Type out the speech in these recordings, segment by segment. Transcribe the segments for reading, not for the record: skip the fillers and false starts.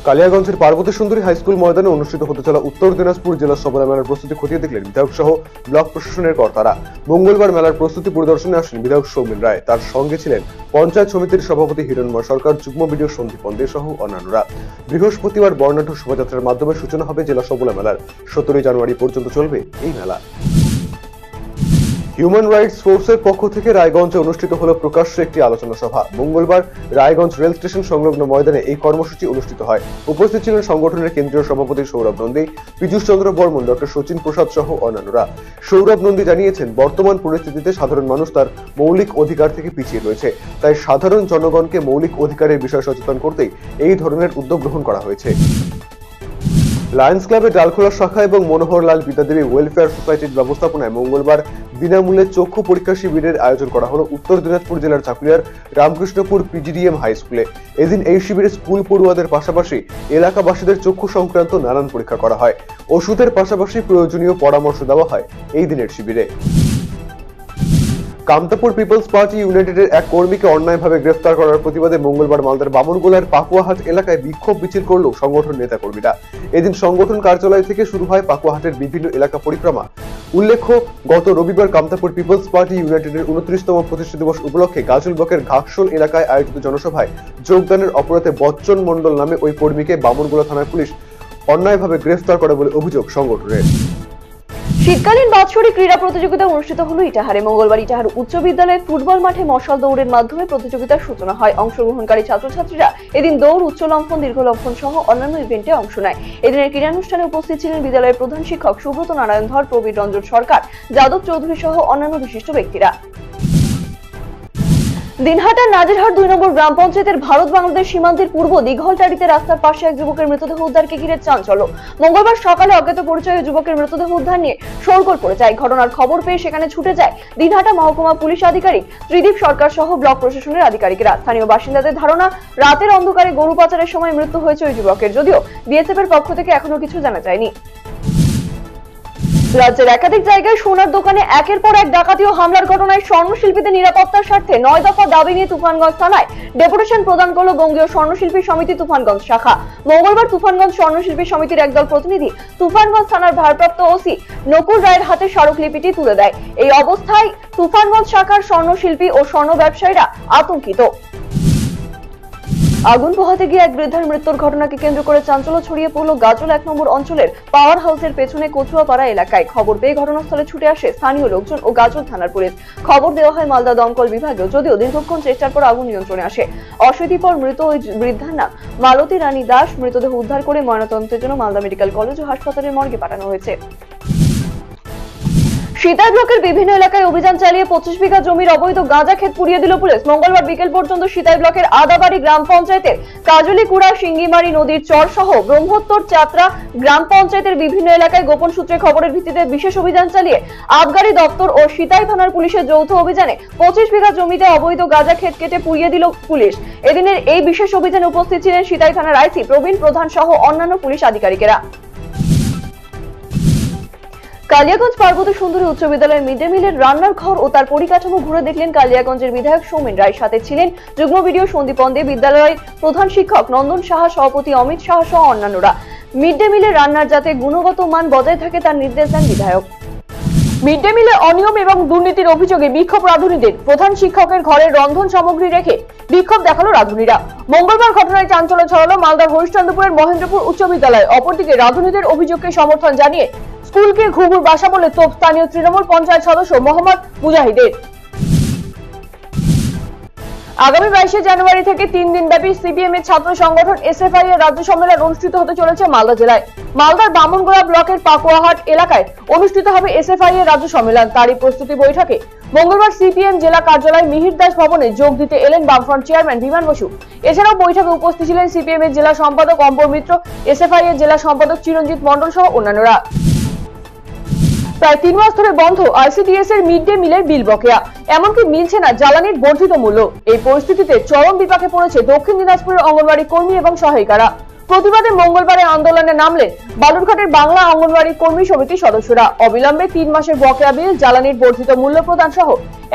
কালিয়াগঞ্জের পার্বতী সুন্দরী হাইস্কুল ময়দানে অনুষ্ঠিত হতে চলা উত্তর দিনাজপুর জেলা সফলা মেলার প্রস্তুতি খতিয়ে দেখলেন বিধায়ক সহ ব্লক প্রশাসনের কর্তারা। মঙ্গলবার মেলার প্রস্তুতি পরিদর্শনে আসেন বিধায়ক সৌমেন রায়, তার সঙ্গে ছিলেন পঞ্চায়েত সমিতির সভাপতি হিরণময় সরকার, যুগ্ম বিডিও সন্দীপন দে সহ অন্যান্যরা। বৃহস্পতিবার বর্ণাঢ্য শোভাযাত্রার মাধ্যমে সূচনা হবে জেলা সফলা মেলার। 17 জানুয়ারি পর্যন্ত চলবে এই মেলা। হিউম্যান রাইটস ফোর্সের পক্ষ থেকে রায়গঞ্জে অনুষ্ঠিত হলো প্রকাশ্যে একটি আলোচনা সভা। মঙ্গলবার রায়গঞ্জ রেল স্টেশন সংলগ্ন ময়দানে এই কর্মসূচি অনুষ্ঠিত হয়। উপস্থিত ছিলেন সংগঠনের কেন্দ্রীয় সভাপতি সৌরভ নন্দী, পীযূষ চন্দ্র বর্মন, ডক্টর সচিন প্রসাদ সহ অন্যান্যরা। সৌরভ নন্দী জানিয়েছেন, বর্তমান পরিস্থিতিতে সাধারণ মানুষ তার মৌলিক অধিকার থেকে পিছিয়ে রয়েছে, তাই সাধারণ জনগণকে মৌলিক অধিকারের বিষয়ে সচেতন করতেই এই ধরনের উদ্যোগ গ্রহণ করা হয়েছে। লায়ন্স ক্লাবের ডালখোলা শাখা এবং মনোহরলাল বিদ্যাদেবী ওয়েলফেয়ার সোসাইটির ব্যবস্থাপনায় মঙ্গলবার বিনামূল্যে চক্ষু পরীক্ষা শিবিরের আয়োজন করা হলো উত্তর দিনাজপুর জেলার চাকুলিয়ার রামকৃষ্ণপুর পিজিডিএম হাই স্কুলে। এদিন এই শিবিরে স্কুল পড়ুয়াদের পাশাপাশি এলাকাবাসীদের চক্ষু সংক্রান্ত নানান পরীক্ষা করা হয়। ওষুধের পাশাপাশি প্রয়োজনীয় পরামর্শ দেওয়া হয় এই দিনের শিবিরে। কামতাপুর পিপলস পার্টি ইউনাইটেডের এক কর্মীকে অন্যায়ভাবে গ্রেফতার করার প্রতিবাদে মঙ্গলবার মালদার বামনগোলার পাকুয়াহাট এলাকায় বিক্ষোভ মিছিল করল সংগঠন নেতাকর্মীরা। এদিন সংগঠন কার্যালয় থেকে শুরু হয় পাকুয়াহাটের বিভিন্ন এলাকা পরিক্রমা। উল্লেখ্য, গত রবিবার কামতাপুর পিপলস পার্টি ইউনাইটেডের 29তম প্রতিষ্ঠা দিবস উপলক্ষে গাজল ব্লকের ঘাকশোল এলাকায় আয়োজিত জনসভায় যোগদানের অপরাধে বচ্চন মণ্ডল নামে ওই কর্মীকে বামনগোলা থানার পুলিশ অন্যায়ভাবে গ্রেফতার করে বলে অভিযোগ সংগঠনের। শীতকালীন বাৎসরিক ক্রীড়া প্রতিযোগিতা অনুষ্ঠিত হলো ইটাহারে। মঙ্গলবার ইটাহার উচ্চ বিদ্যালয়ের ফুটবল মাঠে মশাল দৌড়ের মাধ্যমে প্রতিযোগিতার সূচনা হয়। অংশগ্রহণকারী ছাত্রছাত্রীরা এদিন দৌড়, উচ্চ লম্ফন, দীর্ঘ লম্ফন সহ অন্যান্য ইভেন্টে অংশ নেয়। এদিনের ক্রীড়ানুষ্ঠানে উপস্থিত ছিলেন বিদ্যালয়ের প্রধান শিক্ষক সুব্রত নারায়ণ ধর, প্রবীর রঞ্জন সরকার, যাদব চৌধুরী সহ অন্যান্য বিশিষ্ট ব্যক্তিরা। দিনহাটার নাজিরহাট 2 নম্বর গ্রাম পঞ্চায়েতের ভারত বাংলাদেশ সীমান্তের পূর্ব দিঘলটারিতে রাস্তার পাশে এক যুবকের মৃতদেহ উদ্ধারকে ঘিরে চাঞ্চল্য। মঙ্গলবার সকালে অজ্ঞাত পরিচয় যুবকের মৃতদেহ উদ্ধার নিয়ে শোরগোল পড়ে যায়। ঘটনার খবর পেয়ে সেখানে ছুটে যায় দিনহাটা মহকুমা পুলিশ আধিকারিক ত্রিদীপ সরকার সহ ব্লক প্রশাসনের আধিকারিকেরা। স্থানীয় বাসিন্দাদের ধারণা, রাতের অন্ধকারে গরু পাচারের সময় মৃত্যু হয়েছে ওই যুবকের, যদিও বিএসএফ এর পক্ষ থেকে এখনো কিছু জানা যায়নি। রাজ্যের একাধিক জায়গায় সোনার দোকানে একের পর এক ডাকাতি ও হামলার ঘটনায় স্বর্ণশিল্পীদের নিরাপত্তার স্বার্থে 9 দফা দাবি নিয়ে তুফানগঞ্জ থানায় ডেপুটেশন প্রদান করল বঙ্গীয় স্বর্ণশিল্পী সমিতি তুফানগঞ্জ শাখা। মঙ্গলবার তুফানগঞ্জ স্বর্ণশিল্পী সমিতির একদল প্রতিনিধি তুফানগঞ্জ থানার ভারপ্রাপ্ত ওসি নকুল রায়ের হাতে স্মারকলিপিটি তুলে দেয়। এই অবস্থায় তুফানগঞ্জ শাখার স্বর্ণশিল্পী ও স্বর্ণ ব্যবসায়ীরা আতঙ্কিত। আগুন পোহাতে গিয়ে এক বৃদ্ধার মৃত্যুর ঘটনাকে কেন্দ্র করে চাঞ্চল্য ছড়িয়ে পড়ল গাজল 1 নম্বর অঞ্চলের পাওয়ার হাউসের পেছনে কচুয়াপাড়া এলাকায়। খবর পেয়ে ঘটনাস্থলে ছুটে আসে স্থানীয় লোকজন ও গাজল থানার পুলিশ। খবর দেওয়া হয় মালদা দমকল বিভাগেও, যদিও দীর্ঘক্ষণ চেষ্টার পর আগুন নিয়ন্ত্রণে আসে। অশীতিপর মৃত ওই বৃদ্ধার নাম মালতী রানী দাস। মৃতদেহ উদ্ধার করে ময়নাতদন্তের জন্য মালদা মেডিকেল কলেজ ও হাসপাতালের মর্গে পাঠানো হয়েছে। সিতাই ব্লকের বিভিন্ন এলাকায় অভিযান চালিয়ে 25 বিঘা জমির অবৈধ গাঁজা ক্ষেত পুড়িয়ে দিল পুলিশ। মঙ্গলবার বিকেল পর্যন্ত সিতাই ব্লকের আদাবাড়ি গ্রাম পঞ্চায়েতের কাজলিকুড়া, সিঙ্গিমারি নদীর চর সহ ব্রহ্মোত্তর চাত্রা গ্রাম পঞ্চায়েতের বিভিন্ন এলাকায় গোপন সূত্রে খবরের ভিত্তিতে বিশেষ অভিযান চালিয়ে আবগারি দপ্তর ও সিতাই থানার পুলিশের যৌথ অভিযানে 25 বিঘা জমিতে অবৈধ গাঁজা ক্ষেত কেটে পুড়িয়ে দিল পুলিশ। এদিনের এই বিশেষ অভিযানে উপস্থিত ছিলেন সিতাই থানার আইসি প্রবীণ প্রধান সহ অন্যান্য পুলিশ আধিকারিকেরা। কালিয়াগঞ্জ পার্বতী সুন্দরী উচ্চ বিদ্যালয়ের মিড ডে মিলের রান্নার ঘর ও তার পরিকাঠামো ঘুরে দেখলেন কালিয়াগঞ্জের বিধায়ক সৌমেন রায়। সাথে ছিলেন যুগ্ম বিডিও সন্দীপন দে, বিদ্যালয়ের প্রধান শিক্ষক নন্দন সাহা, সভাপতি অমিত সাহা সহ অন্যান্যরা। মিড ডে মিলের রান্নার যাতে গুণগত মান বজায় থাকে তার নির্দেশ দেন বিধায়ক। মিড ডে মিলে অনিয়ম এবং দুর্নীতির অভিযোগে বিক্ষোভ রাঁধুনিদের। প্রধান শিক্ষকের ঘরের রন্ধন সামগ্রী রেখে বিক্ষোভ দেখালো রাঁধুনিরা। মঙ্গলবার ঘটনায় চাঞ্চল্য ছড়ালো মালদার হরিশ্চন্দ্রপুরের মহেন্দ্রপুর উচ্চ বিদ্যালয়। অপরদিকে রাঁধুনিদের অভিযোগকে সমর্থন জানিয়ে স্কুলকে ঘুঘুর বাসা বলে তোপ স্থানীয় তৃণমূল পঞ্চায়েত সদস্য মোহাম্মদ মুজাহিদের। আগামী 22 জানুয়ারি থেকে 3 দিনব্যাপী সিপিএম এর ছাত্র সংগঠন এসএফআই এর রাজ্য সম্মেলন অনুষ্ঠিত হতে চলেছে মালদা জেলায়। মালদার বামনগোলা ব্লকের পাকুয়াহাট এলাকায় অনুষ্ঠিত হবে এসএফআই এর রাজ্য সম্মেলন। তারই প্রস্তুতি বৈঠকে মঙ্গলবার সিপিএম জেলা কার্যালয় মিহির দাস ভবনে যোগ দিতে এলেন বামফ্রন্ট চেয়ারম্যান বিমান বসু। এছাড়াও বৈঠকে উপস্থিত ছিলেন সিপিএম এর জেলা সম্পাদক অম্বর মিত্র, এসএফআই এর জেলা সম্পাদক চিরঞ্জিত মণ্ডল সহ অন্যান্যরা। প্রায় 3 মাস ধরে বন্ধ আইসিডিএস এর মিড ডে মিলের বিল বকেয়া, এমনকি মিলছে না জ্বালানির বর্ধিত মূল্য। এই পরিস্থিতিতে চরম বিপাকে পড়েছে দক্ষিণ দিনাজপুরের অঙ্গনওয়াড়ি কর্মী এবং সহায়িকারা। প্রতিবাদে মঙ্গলবারে আন্দোলনে নামলেন বালুরঘাটের বাংলা অঙ্গনওয়াড়ি কর্মী সমিতির সদস্যরা। অবিলম্বে 3 মাসের বকেয়া বিল, জ্বালানির বর্ধিত মূল্য প্রদান সহ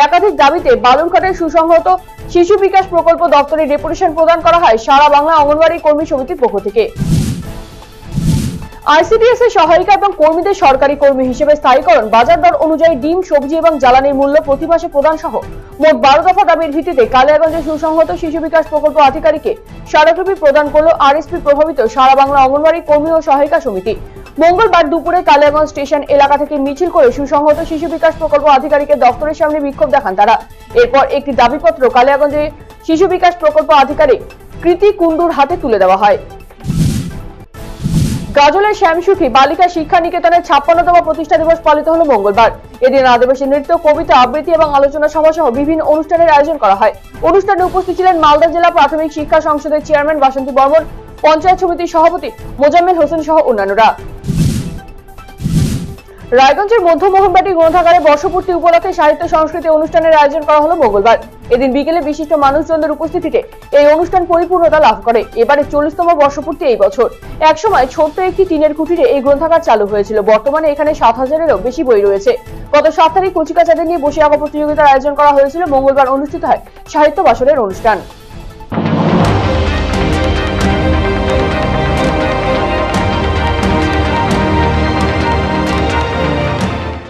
একাধিক দাবিতে বালুরঘাটের সুসংহত শিশু বিকাশ প্রকল্প দপ্তরে ডেপুটেশন প্রদান করা হয় সারা বাংলা অঙ্গনওয়াড়ি কর্মী সমিতির পক্ষ থেকে। আইসিডিএস এর সহায়িকা এবং কর্মীদের সরকারি কর্মী হিসেবে স্থায়ীকরণ, বাজার দর অনুযায়ী ডিম, সবজি এবং জ্বালানির মূল্য প্রতি মাসে প্রদান সহ মোট 12 দফা দাবির ভিত্তিতে কালিয়াগঞ্জের সুসংহত শিশু বিকাশ প্রকল্প আধিকারিককে স্মারকলিপি প্রদান করল আরএসপি প্রভাবিত সারা বাংলা অঙ্গনওয়াড়ি কর্মী ও সহায়িকা সমিতি। মঙ্গলবার দুপুরে কালিয়াগঞ্জ স্টেশন এলাকা থেকে মিছিল করে সুসংহত শিশু বিকাশ প্রকল্প আধিকারিকের দপ্তরের সামনে বিক্ষোভ দেখান তারা। এরপর একটি দাবিপত্র কালিয়াগঞ্জে শিশু বিকাশ প্রকল্প আধিকারিক কৃতি কুন্ডুর হাতে তুলে দেওয়া হয়। গাজলের শ্যামসুখী বালিকা শিক্ষা নিকেতনের 56তম প্রতিষ্ঠা দিবস পালিত হলো মঙ্গলবার। এদিন আদিবাসী নৃত্য, কবিতা আবৃত্তি এবং আলোচনা সভা সহ বিভিন্ন অনুষ্ঠানের আয়োজন করা হয়। অনুষ্ঠানে উপস্থিত ছিলেন মালদা জেলা প্রাথমিক শিক্ষা সংসদের চেয়ারম্যান বাসন্তী বর্মন, পঞ্চায়েত সমিতির সভাপতি মোজাম্মেল হোসেন সহ অন্যান্যরা। রায়গঞ্জের মধ্য মোহনবাটি গ্রন্থাগারে বর্ষপূর্তি উপলক্ষে সাহিত্য সংস্কৃতি অনুষ্ঠানের আয়োজন করা হলো মঙ্গলবার। এদিন বিকেলে বিশিষ্ট মানুষজনদের উপস্থিতিতে এই অনুষ্ঠান পরিপূর্ণতা লাভ করে। এবারে 40তম বর্ষপূর্তি এই বছর। একসময় ছোট্ট একটি টিনের কুঠিরে এই গ্রন্থাগার চালু হয়েছিল। বর্তমানে এখানে 7000-এরও বেশি বই রয়েছে। গত 7 তারিখ কচিকাচাদের নিয়ে বসে আঁকা প্রতিযোগিতার আয়োজন করা হয়েছিল। মঙ্গলবার অনুষ্ঠিত হয় সাহিত্য বাসরের অনুষ্ঠান।